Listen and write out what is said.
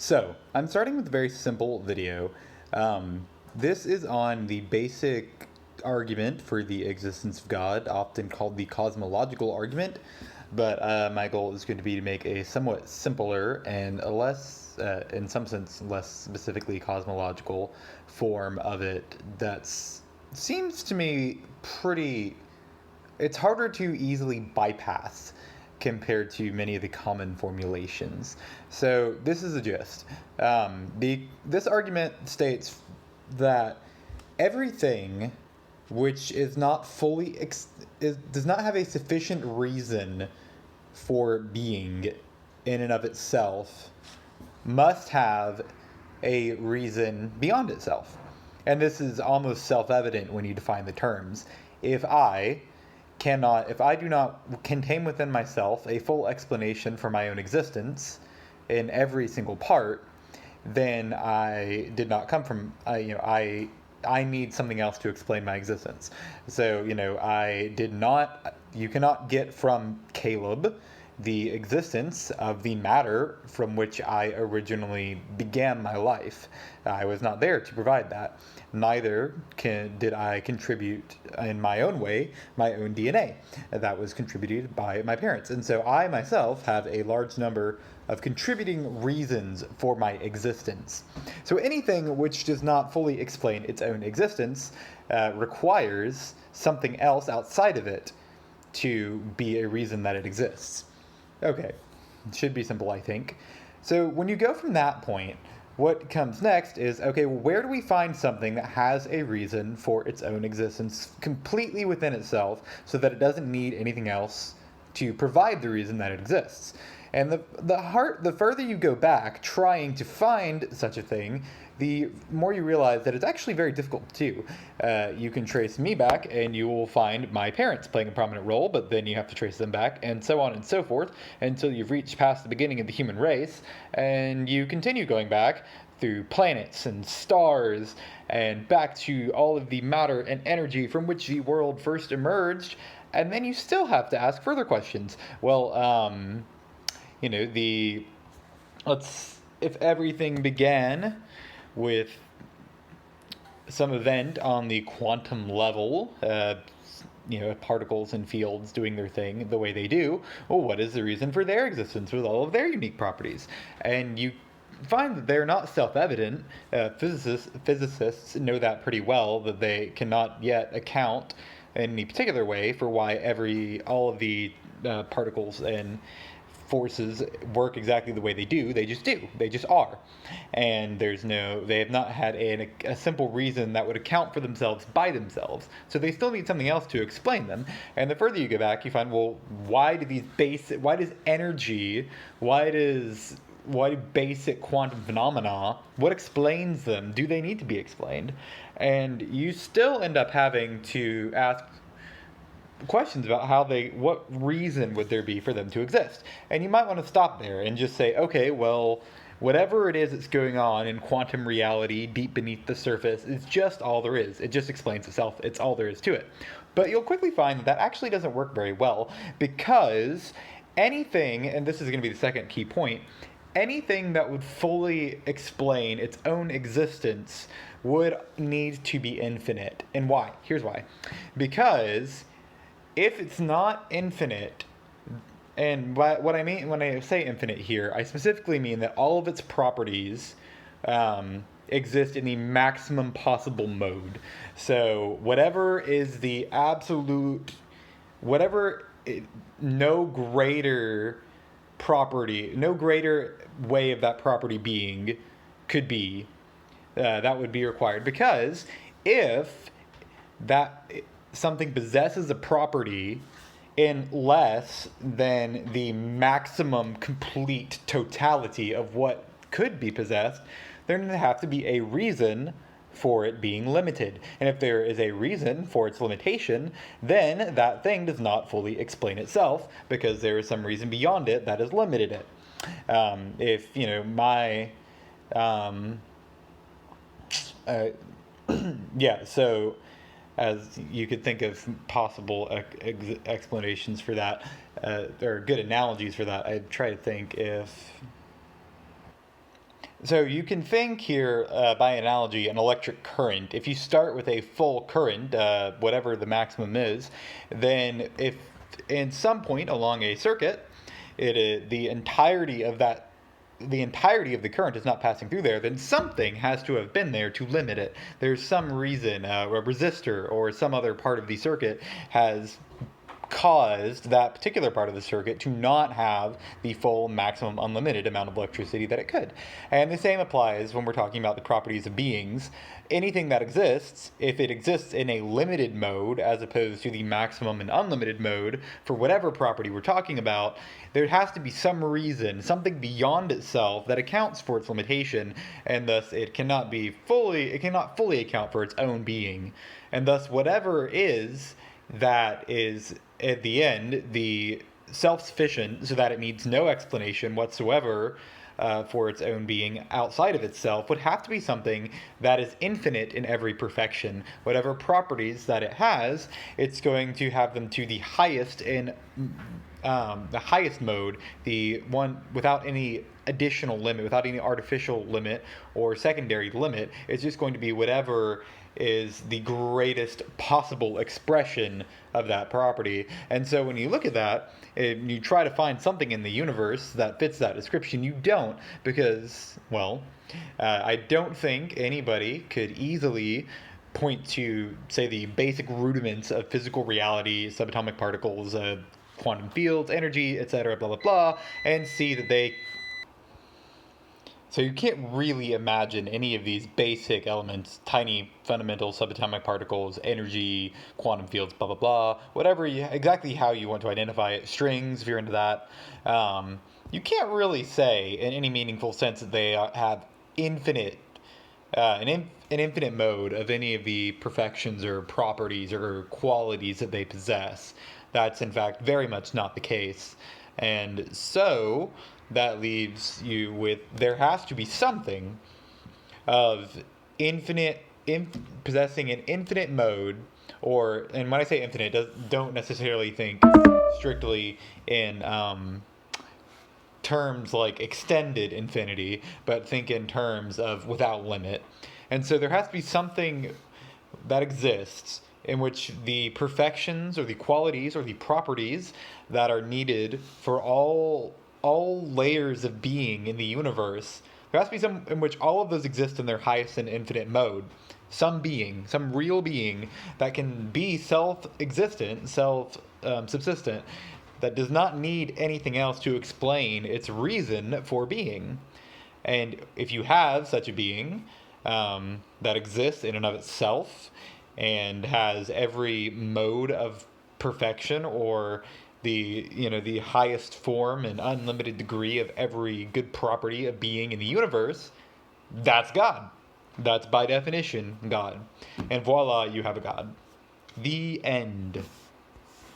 So, I'm starting with a very simple video. This is on the basic argument for the existence of God, often called the cosmological argument, but my goal is going to be to make a somewhat simpler and a less, in some sense, less specifically cosmological form of it that seems to me pretty. It's harder to easily bypass compared to many of the common formulations. So this is the gist. This argument states that everything which is not fully does not have a sufficient reason for being in and of itself must have a reason beyond itself. And this is almost self-evident when you define the terms. If I do not contain within myself a full explanation for my own existence in every single part, then I did not come from, I need something else to explain my existence. So, you cannot get from Caleb the existence of the matter from which I originally began my life. I was not there to provide that. Neither did I contribute in my own way my own DNA. That was contributed by my parents. And so I myself have a large number of contributing reasons for my existence. So anything which does not fully explain its own existence requires something else outside of it to be a reason that it exists. Okay, it should be simple, I think. So when you go from that point, what comes next is, okay, well, where do we find something that has a reason for its own existence completely within itself so that it doesn't need anything else to provide the reason that it exists? And the further you go back trying to find such a thing, the more you realize that it's actually very difficult to do. You can trace me back and you will find my parents playing a prominent role, but then you have to trace them back and so on and so forth until you've reached past the beginning of the human race, and you continue going back through planets and stars and back to all of the matter and energy from which the world first emerged, and then you still have to ask further questions. Well, if everything began with some event on the quantum level, particles and fields doing their thing the way they do, well, what is the reason for their existence with all of their unique properties? And you find that they're not self-evident. Physicists know that pretty well, that they cannot yet account in any particular way for why all of the particles and forces work exactly the way they do. They just do. They just are. And they have not had a simple reason that would account for themselves by themselves. So they still need something else to explain them. And the further you go back, you find, well, why do basic quantum phenomena, what explains them? Do they need to be explained? And you still end up having to ask questions about what reason would there be for them to exist. And you might want to stop there and just say, okay, well, whatever it is that's going on in quantum reality deep beneath the surface is just all there is. It just explains itself. It's all there is to it. But you'll quickly find that actually doesn't work very well, because anything, and this is going to be the second key point, anything that would fully explain its own existence would need to be infinite. And why? Here's why. Because if it's not infinite, and what I mean when I say infinite here, I specifically mean that all of its properties exist in the maximum possible mode. So whatever is the absolute, no greater way of that property being could be, that would be required. Because if something possesses a property in less than the maximum complete totality of what could be possessed, there would have to be a reason for it being limited. And if there is a reason for its limitation, then that thing does not fully explain itself, because there is some reason beyond it that has limited it. So as you could think of possible explanations for that, or good analogies for that, I'd try to think So you can think here, by analogy, an electric current. If you start with a full current, whatever the maximum is, then if in some point along a circuit, the entirety of the current is not passing through there, then something has to have been there to limit it. There's some reason, a resistor or some other part of the circuit has caused that particular part of the circuit to not have the full maximum unlimited amount of electricity that it could. And the same applies when we're talking about the properties of beings. Anything that exists, if it exists in a limited mode as opposed to the maximum and unlimited mode for whatever property we're talking about, there has to be some reason, something beyond itself that accounts for its limitation, and thus it cannot fully account for its own being. And thus whatever is that is at the end the self-sufficient, so that it needs no explanation whatsoever for its own being outside of itself, would have to be something that is infinite in every perfection. Whatever properties that it has, it's going to have them to the highest in the highest mode, the one without any additional limit, without any artificial limit or secondary limit. It's just going to be whatever is the greatest possible expression of that property. And so when you look at that and you try to find something in the universe that fits that description, you don't, because, well, I don't think anybody could easily point to, say, the basic rudiments of physical reality, subatomic particles, quantum fields, energy, etc., blah, blah, blah, and see that they... So you can't really imagine any of these basic elements, tiny fundamental subatomic particles, energy, quantum fields, blah, blah, blah, whatever, exactly how you want to identify it, strings, if you're into that. You can't really say in any meaningful sense that they have infinite, an infinite mode of any of the perfections or properties or qualities that they possess. That's in fact very much not the case. And so that leaves you with, there has to be something of possessing an infinite mode, or, and when I say infinite, don't necessarily think strictly in terms like extended infinity, but think in terms of without limit. And so there has to be something that exists in which the perfections or the qualities or the properties that are needed for all layers of being in the universe, there has to be some in which all of those exist in their highest and infinite mode. Some being, some real being that can be self-existent, self-subsistent, that does not need anything else to explain its reason for being. And if you have such a being that exists in and of itself and has every mode of perfection, or the highest form and unlimited degree of every good property of being in the universe, that's God. That's by definition God. And voila, you have a God. The end.